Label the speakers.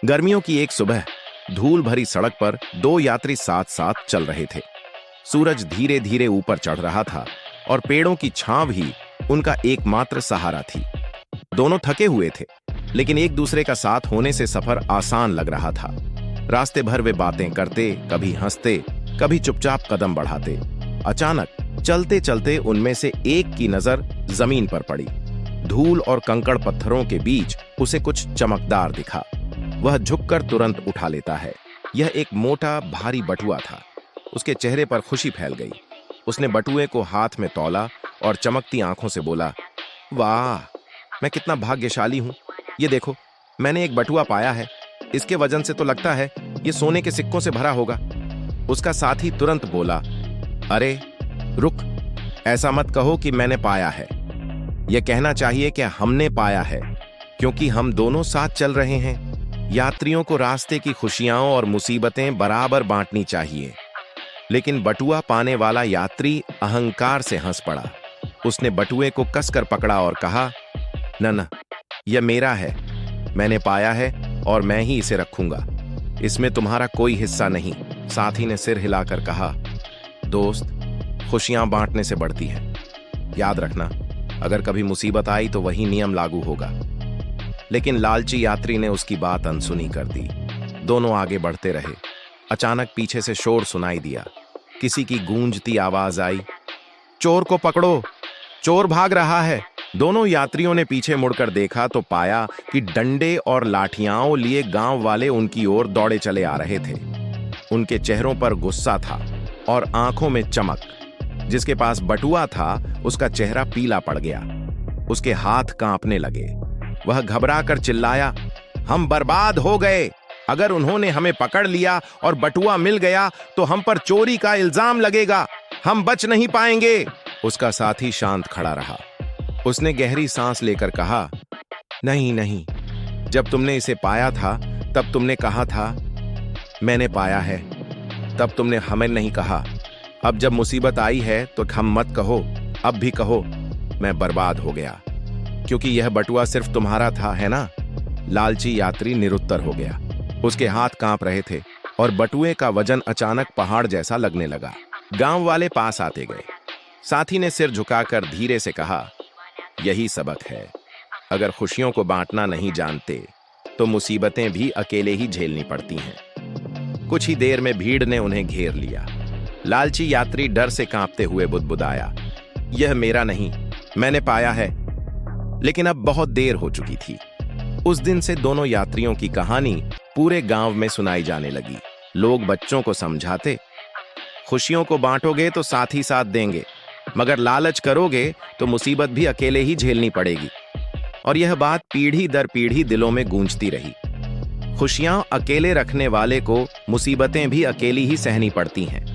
Speaker 1: गर्मियों की एक सुबह धूल भरी सड़क पर दो यात्री साथ साथ चल रहे थे। सूरज धीरे धीरे ऊपर चढ़ रहा था और पेड़ों की छांव ही उनका एकमात्र सहारा थी। दोनों थके हुए थे, लेकिन एक दूसरे का साथ होने से सफर आसान लग रहा था। रास्ते भर वे बातें करते, कभी हंसते, कभी चुपचाप कदम बढ़ाते। अचानक चलते चलते उनमें से एक की नजर जमीन पर पड़ी। धूल और कंकड़ पत्थरों के बीच उसे कुछ चमकदार दिखा। वह झुककर तुरंत उठा लेता है। यह एक मोटा भारी बटुआ था। उसके चेहरे पर खुशी फैल गई। उसने बटुए को हाथ में तौला और चमकती आंखों से बोला, वाह, मैं कितना भाग्यशाली हूं। ये देखो, मैंने एक बटुआ पाया है। इसके वजन से तो लगता है ये सोने के सिक्कों से भरा होगा। उसका साथी तुरंत बोला, अरे रुक, ऐसा मत कहो कि मैंने पाया है। यह कहना चाहिए कि हमने पाया है, क्योंकि हम दोनों साथ चल रहे हैं। यात्रियों को रास्ते की खुशियां और मुसीबतें बराबर बांटनी चाहिए। लेकिन बटुआ पाने वाला यात्री अहंकार से हंस पड़ा। उसने बटुए को कसकर पकड़ा और कहा, न, यह मेरा है। मैंने पाया है और मैं ही इसे रखूंगा। इसमें तुम्हारा कोई हिस्सा नहीं। साथी ने सिर हिलाकर कहा, दोस्त, खुशियां बांटने से बढ़ती हैं। याद रखना, अगर कभी मुसीबत आई तो वही नियम लागू होगा। लेकिन लालची यात्री ने उसकी बात अनसुनी कर दी। दोनों आगे बढ़ते रहे। अचानक पीछे से शोर सुनाई दिया। किसी की गूंजती आवाज आई, चोर को पकड़ो, चोर भाग रहा है। दोनों यात्रियों ने पीछे मुड़कर देखा तो पाया कि डंडे और लाठियां लिए गांव वाले उनकी ओर दौड़े चले आ रहे थे। उनके चेहरों पर गुस्सा था और आंखों में चमक। जिसके पास बटुआ था उसका चेहरा पीला पड़ गया। उसके हाथ कांपने लगे। वह घबराकर चिल्लाया, हम बर्बाद हो गए। अगर उन्होंने हमें पकड़ लिया और बटुआ मिल गया तो हम पर चोरी का इल्जाम लगेगा। हम बच नहीं पाएंगे। उसका साथी शांत खड़ा रहा। उसने गहरी सांस लेकर कहा, नहीं नहीं, जब तुमने इसे पाया था तब तुमने कहा था मैंने पाया है। तब तुमने हमें नहीं कहा। अब जब मुसीबत आई है तो हम मत कहो, अब भी कहो मैं बर्बाद हो गया, क्योंकि यह बटुआ सिर्फ तुम्हारा था, है ना? लालची यात्री निरुत्तर हो गया। उसके हाथ कांप रहे थे और बटुए का वजन अचानक पहाड़ जैसा लगने लगा। गांव वाले पास आते गए। साथी ने सिर झुकाकर धीरे से कहा, यही सबक है। अगर खुशियों को बांटना नहीं जानते तो मुसीबतें भी अकेले ही झेलनी पड़ती हैं। कुछ ही देर में भीड़ ने उन्हें घेर लिया। लालची यात्री डर से कांपते हुए बुदबुदाया, यह मेरा नहीं, मैंने पाया है। लेकिन अब बहुत देर हो चुकी थी। उस दिन से दोनों यात्रियों की कहानी पूरे गांव में सुनाई जाने लगी। लोग बच्चों को समझाते, खुशियों को बांटोगे तो साथ ही साथ देंगे, मगर लालच करोगे तो मुसीबत भी अकेले ही झेलनी पड़ेगी। और यह बात पीढ़ी दर पीढ़ी दिलों में गूंजती रही। खुशियां अकेले रखने वाले को मुसीबतें भी अकेली ही सहनी पड़ती हैं।